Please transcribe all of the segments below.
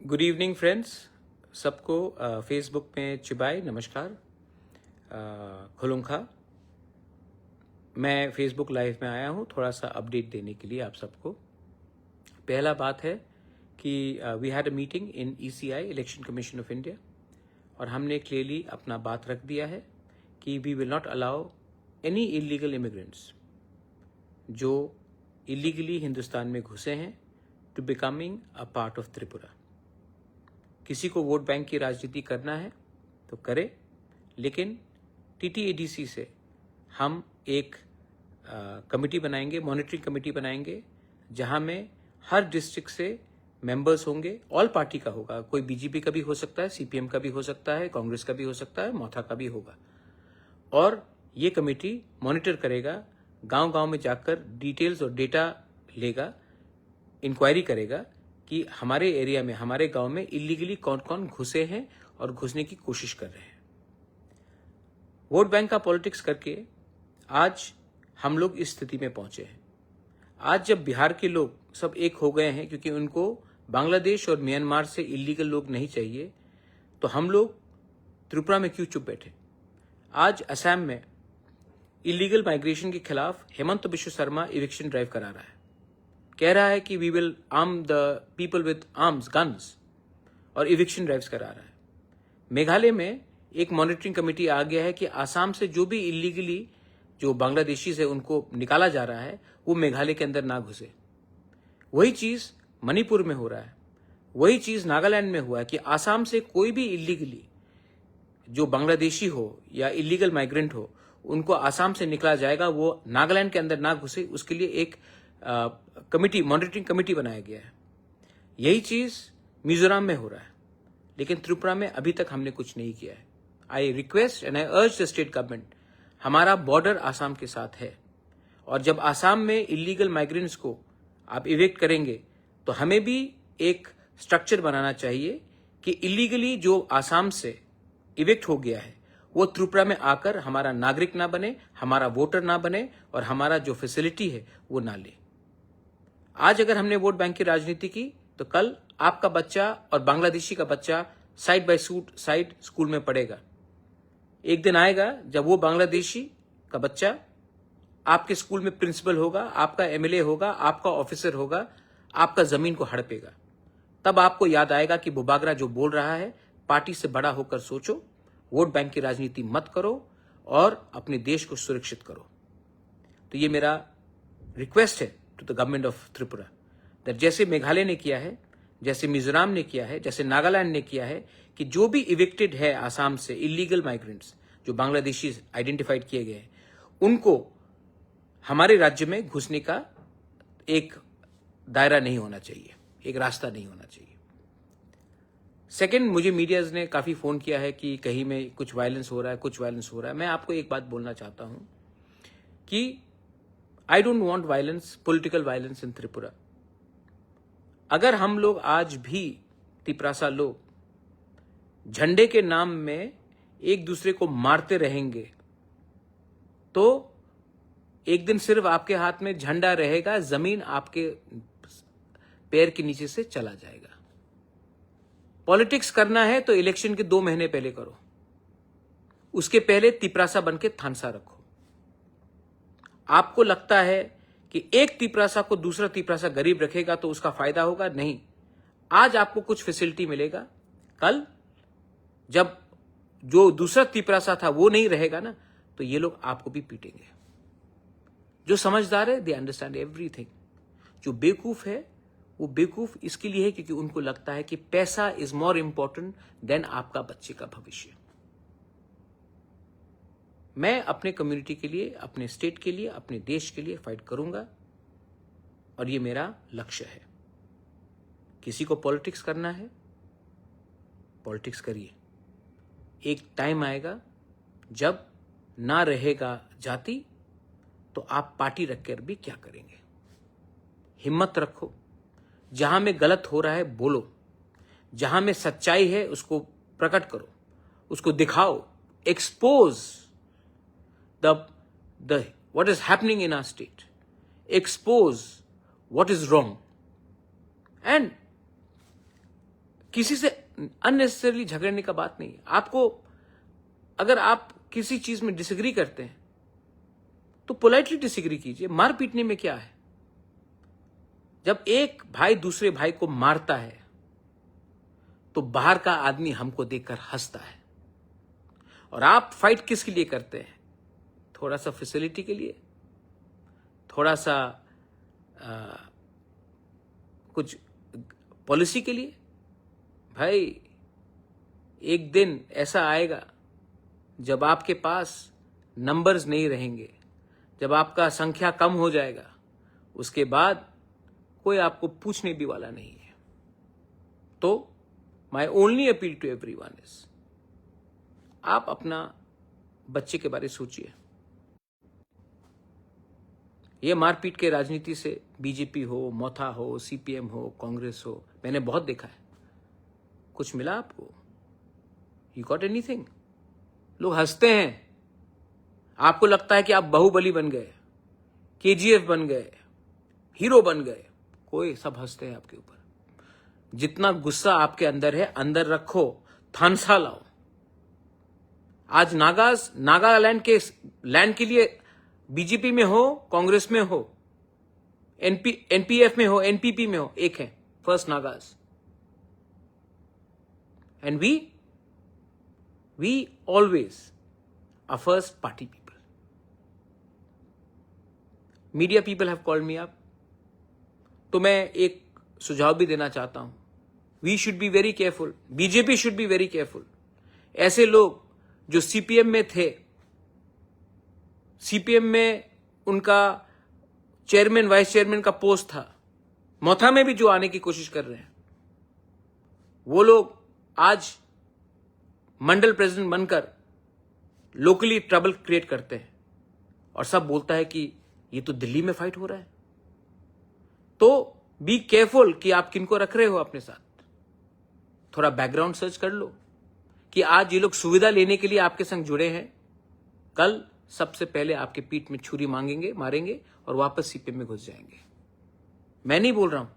Good evening friends, सबको Facebook में चिबाई नमस्कार। खुलुंखा। मैं फेसबुक लाइव में आया हूँ थोड़ा सा अपडेट देने के लिए आप सबको। पहला बात है कि we had a meeting in ECI election commission of India और हमने क्लियरली अपना बात रख दिया है कि we will not allow any illegal immigrants जो इलीगली हिंदुस्तान में घुसे हैं to becoming a part of Tripura. किसी को वोट बैंक की राजनीति करना है तो करे, लेकिन TTADC से हम एक कमेटी बनाएंगे, मॉनिटरिंग कमेटी बनाएंगे, जहां में हर डिस्ट्रिक्ट से मेंबर्स होंगे। ऑल पार्टी का होगा, कोई BJP का भी हो सकता है, CPM का भी हो सकता है, कांग्रेस का भी हो सकता है, मोथा का भी होगा। और ये कमेटी मॉनिटर करेगा, गांव-गांव में जाकर डिटेल्स और डेटा लेगा, इंक्वायरी करेगा कि हमारे एरिया में, हमारे गांव में इलीगली कौन कौन घुसे हैं और घुसने की कोशिश कर रहे हैं। वोट बैंक का पॉलिटिक्स करके आज हम लोग इस स्थिति में पहुंचे हैं। आज जब बिहार के लोग सब एक हो गए हैं क्योंकि उनको बांग्लादेश और म्यांमार से इलीगल लोग नहीं चाहिए, तो हम लोग त्रिपुरा में क्यों चुप बैठे। आज असम में इलीगल माइग्रेशन के खिलाफ हेमंत बिश्व शर्मा इविक्शन ड्राइव करा रहा है, कह रहा है कि we will arm the people with arms, guns, और इविक्शन ड्राइव्स करा रहा है। मेघालय में एक मॉनिटरिंग कमेटी आ गया है कि आसाम से जो भी इलीगली जो बांग्लादेशी से उनको निकाला जा रहा है वो मेघालय के अंदर ना घुसे। वही चीज मणिपुर में हो रहा है, वही चीज नागालैंड में हुआ है कि आसाम से कोई भी इलीगली जो बांग्लादेशी हो या इलीगल माइग्रेंट हो उनको आसाम से निकला जाएगा, वो नागालैंड के अंदर ना घुसे, उसके लिए एक कमिटी, मॉनिटरिंग कमिटी बनाया गया है। यही चीज मिजोरम में हो रहा है, लेकिन त्रिपुरा में अभी तक हमने कुछ नहीं किया है। आई रिक्वेस्ट एंड आई अर्ज द स्टेट गवर्नमेंट, हमारा बॉर्डर आसाम के साथ है और जब आसाम में इलीगल माइग्रेंट्स को आप इवेक्ट करेंगे तो हमें भी एक स्ट्रक्चर बनाना चाहिए कि इलीगली जो आसाम से इवेक्ट हो गया है वो त्रिपुरा में आकर हमारा नागरिक ना बने, हमारा वोटर ना बने और हमारा जो फैसिलिटी है वो ना ले। आज अगर हमने वोट बैंक की राजनीति की तो कल आपका बच्चा और बांग्लादेशी का बच्चा साइड बाय साइड स्कूल में पढ़ेगा। एक दिन आएगा जब वो बांग्लादेशी का बच्चा आपके स्कूल में प्रिंसिपल होगा, आपका MLA होगा, आपका ऑफिसर होगा, आपका जमीन को हड़पेगा। तब आपको याद आएगा कि बुबागरा जो बोल रहा है, पार्टी से बड़ा होकर सोचो, वोट बैंक की राजनीति मत करो और अपने देश को सुरक्षित करो। तो ये मेरा रिक्वेस्ट है to the government of Tripura, that जैसे मेघालय ने किया है, जैसे मिजोरम ने किया है, जैसे नागालैंड ने किया है, कि जो भी इविक्टेड है आसाम से इलीगल माइग्रेंट्स जो बांग्लादेशी आइडेंटिफाइड किए गए हैं, उनको हमारे राज्य में घुसने का एक दायरा नहीं होना चाहिए, एक रास्ता नहीं होना चाहिए। सेकेंड, मुझे मीडियाज ने काफी फोन किया है कि कहीं में कुछ वायलेंस हो रहा है, कुछ वायलेंस हो रहा है। मैं आपको एक बात बोलना चाहता हूं कि I don't want violence, political violence in Tripura. अगर हम लोग आज भी तिपरासा लोग झंडे के नाम में एक दूसरे को मारते रहेंगे तो एक दिन सिर्फ आपके हाथ में झंडा रहेगा, जमीन आपके पैर के नीचे से चला जाएगा। पॉलिटिक्स करना है तो इलेक्शन के 2 महीने पहले करो, उसके पहले तिपरासा बन के थानसा रखो। आपको लगता है कि एक तिपरासा को दूसरा तिपरासा गरीब रखेगा तो उसका फायदा होगा? नहीं। आज आपको कुछ फैसिलिटी मिलेगा, कल जब जो दूसरा तिपरासा था वो नहीं रहेगा ना, तो ये लोग आपको भी पीटेंगे। जो समझदार है दे अंडरस्टैंड एवरीथिंग। जो बेवकूफ है वो बेवकूफ इसके लिए है क्योंकि उनको लगता है कि पैसा इज मोर इंपॉर्टेंट देन आपका बच्चे का भविष्य। मैं अपने कम्युनिटी के लिए, अपने स्टेट के लिए, अपने देश के लिए फाइट करूंगा और ये मेरा लक्ष्य है। किसी को पॉलिटिक्स करना है, पॉलिटिक्स करिए। एक टाइम आएगा जब ना रहेगा जाति तो आप पार्टी रखकर भी क्या करेंगे। हिम्मत रखो, जहां में गलत हो रहा है बोलो, जहां में सच्चाई है उसको प्रकट करो, उसको दिखाओ, expose the what is happening in our state, expose what is wrong, and किसी से अननेसेसरली झगड़ने का बात नहीं है। आपको अगर आप किसी चीज में डिसएग्री करते हैं तो पोलाइटली डिसएग्री कीजिए। मार पीटने में क्या है? जब एक भाई दूसरे भाई को मारता है तो बाहर का आदमी हमको देखकर हंसता है। और आप फाइट किसके लिए करते हैं? थोड़ा सा फैसिलिटी के लिए, थोड़ा सा कुछ पॉलिसी के लिए। भाई एक दिन ऐसा आएगा जब आपके पास नंबर्स नहीं रहेंगे, जब आपका संख्या कम हो जाएगा, उसके बाद कोई आपको पूछने भी वाला नहीं है। तो my only appeal to everyone is, आप अपना बच्चे के बारे में सोचिए। ये मारपीट के राजनीति से बीजेपी हो, मोथा हो, सीपीएम हो, कांग्रेस हो, मैंने बहुत देखा है। कुछ मिला आपको? You got anything? लोग हंसते हैं। आपको लगता है कि आप बाहुबली बन गए, केजीएफ बन गए, हीरो बन गए। कोई सब हंसते हैं आपके ऊपर। जितना गुस्सा आपके अंदर है, अंदर रखो, थानसा लाओ। आज नागालैंड के लैंड के लिए बीजेपी में हो, कांग्रेस में हो, एनपीएफ में हो, एनपीपी में हो, एक है first Nagas. And we always are first party people. Media people have called me up. तो मैं एक सुझाव भी देना चाहता हूं। We should be very careful, BJP should be very careful. ऐसे लोग जो सीपीएम में थे, सीपीएम में उनका चेयरमैन वाइस चेयरमैन का पोस्ट था, मोथा में भी जो आने की कोशिश कर रहे हैं, वो लोग आज मंडल प्रेसिडेंट बनकर लोकली ट्रबल क्रिएट करते हैं और सब बोलता है कि ये तो दिल्ली में फाइट हो रहा है। तो बी केयरफुल कि आप किनको रख रहे हो अपने साथ। थोड़ा बैकग्राउंड सर्च कर लो कि आज ये लोग सुविधा लेने के लिए आपके संग जुड़े हैं, कल सबसे पहले आपके पीठ में छुरी मारेंगे और वापस सीपीएम में घुस जाएंगे। मैं नहीं बोल रहा हूं,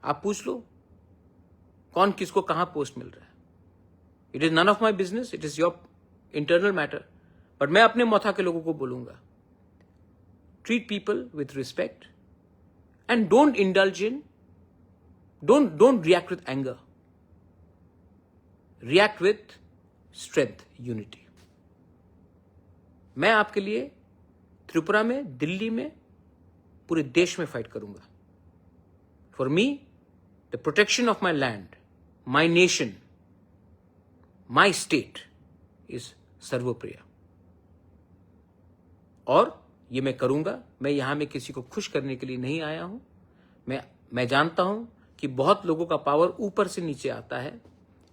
आप पूछ लो कौन किसको कहां पोस्ट मिल रहा है। It is none of my business, it is your internal matter. But मैं अपने मोथा के लोगों को बोलूंगा, treat people with respect and don't indulge in, don't react with anger, react with strength, unity. मैं आपके लिए त्रिपुरा में, दिल्ली में, पूरे देश में फाइट करूंगा। For me the protection of my land, my nation, my state is सर्वोप्रिय। और ये मैं करूंगा। मैं यहां में किसी को खुश करने के लिए नहीं आया हूं। मैं जानता हूं कि बहुत लोगों का पावर ऊपर से नीचे आता है,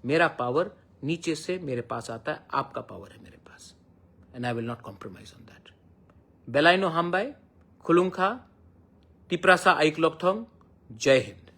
मेरा पावर नीचे से मेरे पास आता है। आपका पावर है मेरे पास, and I will not compromise on that. Belaino Hambai, Khulungkha, Tiprasa Aiklokthong, Jai Hind.